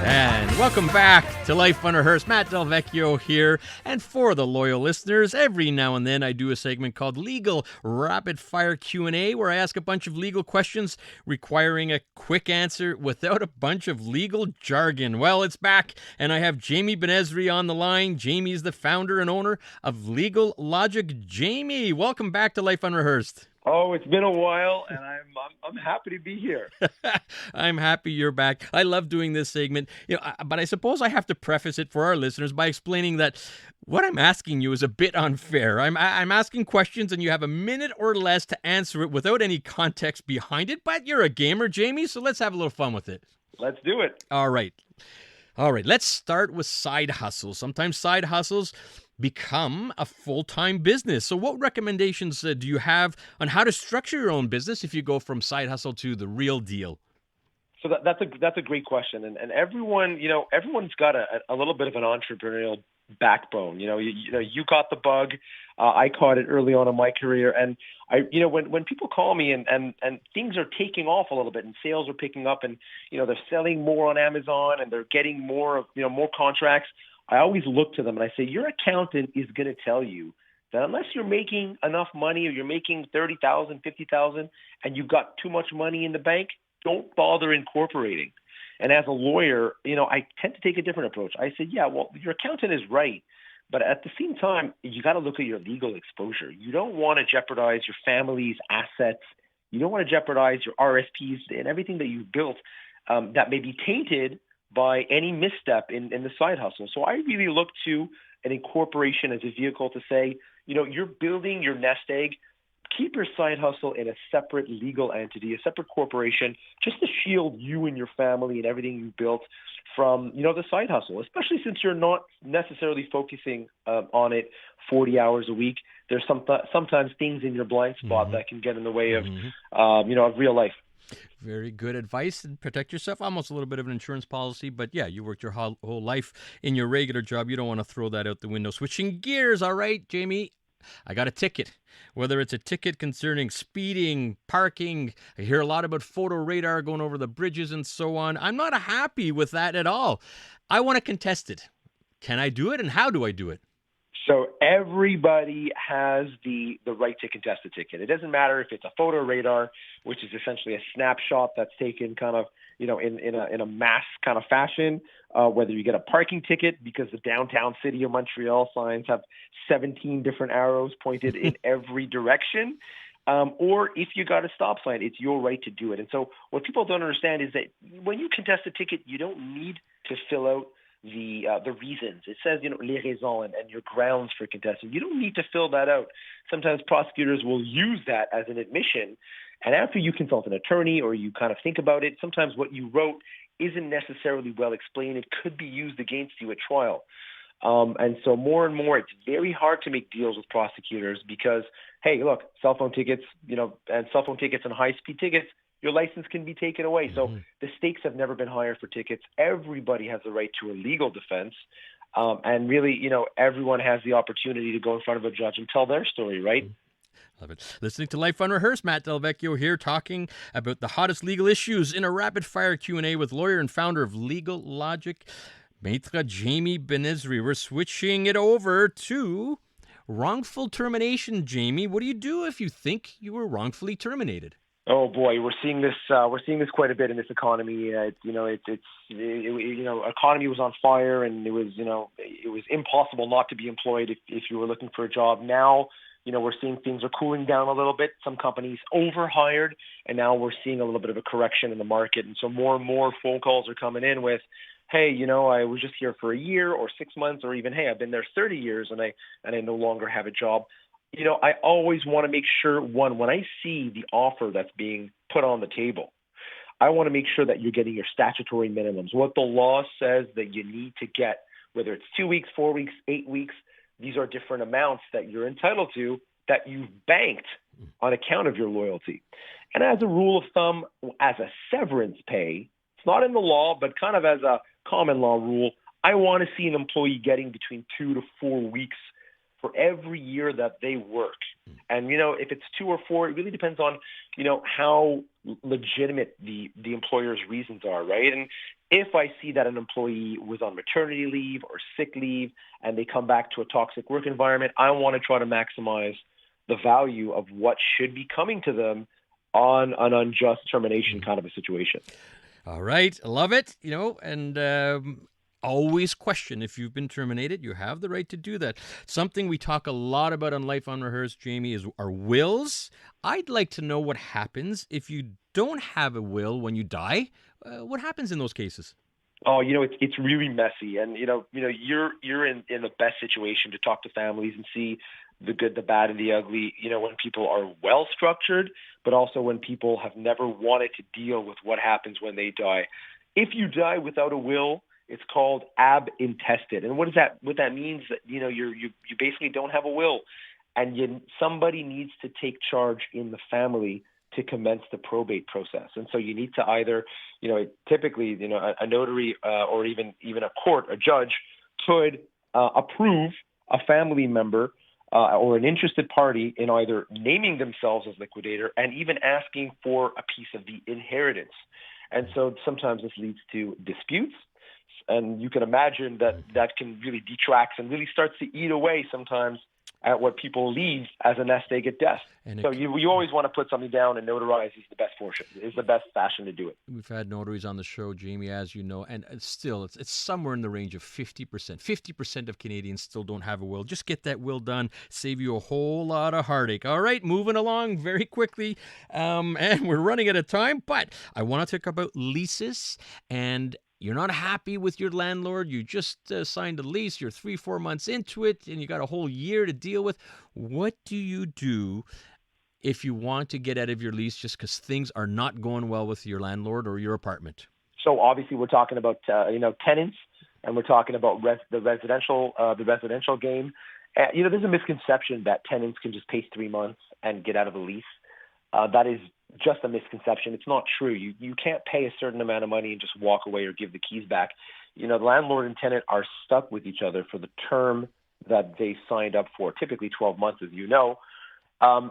And welcome back to Life Unrehearsed. Matt Del Vecchio here. And for the loyal listeners, every now and then I do a segment called Legal Rapid Fire Q&A, where I ask a bunch of legal questions requiring a quick answer without a bunch of legal jargon. Well, it's back, and I have Jamie Benizri on the line. Jamie is the founder and owner of Legal Logik. Jamie, welcome back to Life Unrehearsed. Oh, it's been a while, and I'm happy to be here. I'm happy you're back. I love doing this segment, but I suppose I have to preface it for our listeners by explaining that what I'm asking you is a bit unfair. I'm asking questions, and you have a minute or less to answer it without any context behind it. But you're a gamer, Jamie, so let's have a little fun with it. Let's do it. All right. Let's start with side hustles. Sometimes side hustles become a full-time business. So what recommendations do you have on how to structure your own business if you go from side hustle to the real deal? So that's a great question, and everyone's got a little bit of an entrepreneurial backbone. You got the bug. I caught it early on in my career, and when people call me and things are taking off a little bit, and sales are picking up, and they're selling more on Amazon, and they're getting more contracts. I always look to them and I say, your accountant is going to tell you that unless you're making enough money, or you're making $30,000, $50,000, and you've got too much money in the bank, don't bother incorporating. And as a lawyer, I tend to take a different approach. I say, yeah, well, your accountant is right, but at the same time, you got to look at your legal exposure. You don't want to jeopardize your family's assets. You don't want to jeopardize your RSPs and everything that you've built that may be tainted by any misstep in the side hustle. So I really look to an incorporation as a vehicle to say, you're building your nest egg. Keep your side hustle in a separate legal entity, a separate corporation, just to shield you and your family and everything you built from, the side hustle, especially since you're not necessarily focusing on it 40 hours a week. There's sometimes things in your blind spot that can get in the way of, of real life. Very good advice, and protect yourself. Almost a little bit of an insurance policy, but yeah, you worked your whole life in your regular job. You don't want to throw that out the window. Switching gears, all right, Jamie. I got a ticket. Whether it's a ticket concerning speeding, parking, I hear a lot about photo radar going over the bridges and so on. I'm not happy with that at all. I want to contest it. Can I do it, and how do I do it? So everybody has the right to contest a ticket. It doesn't matter if it's a photo radar, which is essentially a snapshot that's taken kind of, in a mass kind of fashion, whether you get a parking ticket because the downtown city of Montreal signs have 17 different arrows pointed in every direction, or if you got a stop sign, it's your right to do it. And so what people don't understand is that when you contest a ticket, you don't need to fill out the reasons. It says, les raisons and your grounds for contesting. You don't need to fill that out. Sometimes prosecutors will use that as an admission. And after you consult an attorney or you kind of think about it, sometimes what you wrote isn't necessarily well explained. It could be used against you at trial. And so more and more, it's very hard to make deals with prosecutors because, hey, look, cell phone tickets, and cell phone tickets and high-speed tickets, your license can be taken away. So the stakes have never been higher for tickets. Everybody has the right to a legal defense. And really, everyone has the opportunity to go in front of a judge and tell their story, right? Love it. Listening to Life Unrehearsed, Matt Del Vecchio here talking about the hottest legal issues in a rapid-fire Q&A with lawyer and founder of Legal Logik, Maître Jamie Benizri. We're switching it over to wrongful termination, Jamie. What do you do if you think you were wrongfully terminated? Oh boy, we're seeing this quite a bit in this economy. Economy was on fire, and it was impossible not to be employed if you were looking for a job. Now, we're seeing things are cooling down a little bit. Some companies overhired, and now we're seeing a little bit of a correction in the market. And so more and more phone calls are coming in with, hey, I was just here for a year or 6 months, or even, hey, I've been there 30 years and I no longer have a job. I always want to make sure, one, when I see the offer that's being put on the table, I want to make sure that you're getting your statutory minimums, what the law says that you need to get, whether it's 2 weeks, 4 weeks, 8 weeks. These are different amounts that you're entitled to that you've banked on account of your loyalty. And as a rule of thumb, as a severance pay, it's not in the law, but kind of as a common law rule, I want to see an employee getting between 2 to 4 weeks for every year that they work. And, if it's 2 or 4, it really depends on, how legitimate the employer's reasons are, right? And if I see that an employee was on maternity leave or sick leave and they come back to a toxic work environment, I want to try to maximize the value of what should be coming to them on an unjust termination kind of a situation. All right. I love it. And always question if you've been terminated. You have the right to do that. Something we talk a lot about on Life Unrehearsed, Jamie, is our wills. I'd like to know what happens if you don't have a will when you die. What happens in those cases? Oh, it's really messy, and you're in the best situation to talk to families and see the good, the bad, and the ugly. When people are well structured, but also when people have never wanted to deal with what happens when they die. If you die without a will, it's called ab intested, and what that means that you basically don't have a will, and somebody needs to take charge in the family to commence the probate process. And so you need to either, typically, a notary or even a court, a judge could approve a family member or an interested party in either naming themselves as liquidator and even asking for a piece of the inheritance. And so sometimes this leads to disputes. And you can imagine that can really detract and really starts to eat away sometimes at what people leave as a nest egg at death. And so you always want to put something down, and notarize is the best portion, is the best fashion to do it. We've had notaries on the show, Jamie, as you know, and still it's somewhere in the range of 50%. 50% of Canadians still don't have a will. Just get that will done, save you a whole lot of heartache. All right, moving along very quickly, and we're running out of time, but I want to talk about leases. And you're not happy with your landlord. You just signed a lease. You're 3-4 months into it, and you got a whole year to deal with. What do you do if you want to get out of your lease just because things are not going well with your landlord or your apartment? So obviously, we're talking about tenants, and we're talking about the residential game. There's a misconception that tenants can just pay 3 months and get out of a lease. That is just a misconception. It's not true. You can't pay a certain amount of money and just walk away or give the keys back. The landlord and tenant are stuck with each other for the term that they signed up for, typically 12 months, as you know.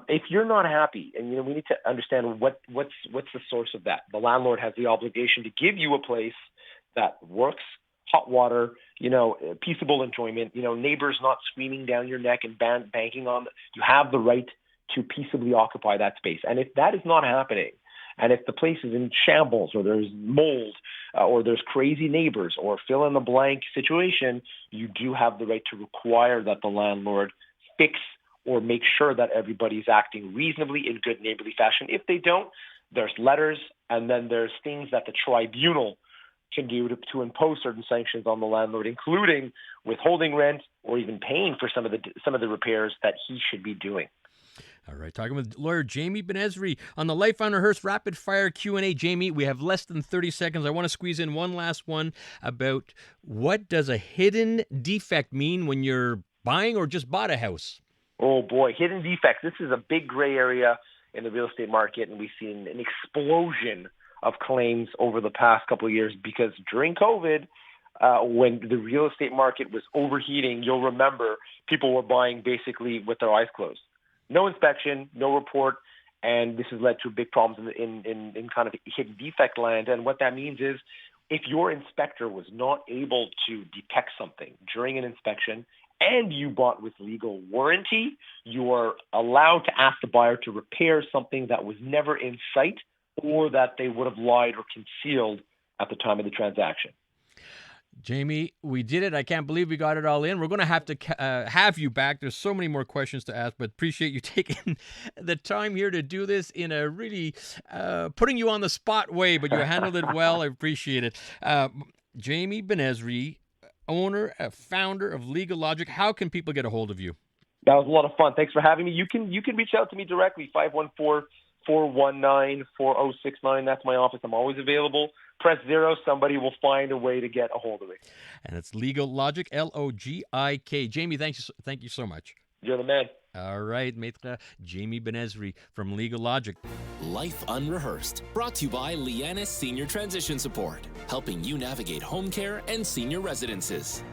If you're not happy, and we need to understand what's the source of that. The landlord has the obligation to give you a place that works, hot water, peaceable enjoyment, neighbors not screaming down your neck and banging on. You have the right to peaceably occupy that space. And if that is not happening, and if the place is in shambles, or there's mold, or there's crazy neighbors, or fill in the blank situation, you do have the right to require that the landlord fix or make sure that everybody's acting reasonably in good neighborly fashion. If they don't, there's letters, and then there's things that the tribunal can do to impose certain sanctions on the landlord, including withholding rent or even paying for some of the repairs that he should be doing. All right, talking with lawyer Jamie Benizri on the Life Unrehearsed Rapid Fire Q&A. Jamie, we have less than 30 seconds. I want to squeeze in one last one about what does a hidden defect mean when you're buying or just bought a house? Oh, boy, hidden defects. This is a big gray area in the real estate market, and we've seen an explosion of claims over the past couple of years because during COVID, when the real estate market was overheating, you'll remember people were buying basically with their eyes closed. No inspection, no report, and this has led to big problems in kind of hidden defect land. And what that means is if your inspector was not able to detect something during an inspection and you bought with legal warranty, you are allowed to ask the buyer to repair something that was never in sight or that they would have lied or concealed at the time of the transaction. Jamie, we did it. I can't believe we got it all in. We're going to have to have you back. There's so many more questions to ask, but appreciate you taking the time here to do this in a really putting you on the spot way, but you handled it well. I appreciate it. Jamie Benizri, owner, founder of Legal Logik. How can people get a hold of you? That was a lot of fun. Thanks for having me. You can reach out to me directly, 514-419-4069. That's my office. I'm always available. Press 0. Somebody will find a way to get a hold of me. And it's Legal Logik, Logik. Jamie, thank you so much. You're the man. All right, Maître Jamie Benizri from Legal Logik. Life Unrehearsed, brought to you by Lianas Senior Transition Support, helping you navigate home care and senior residences.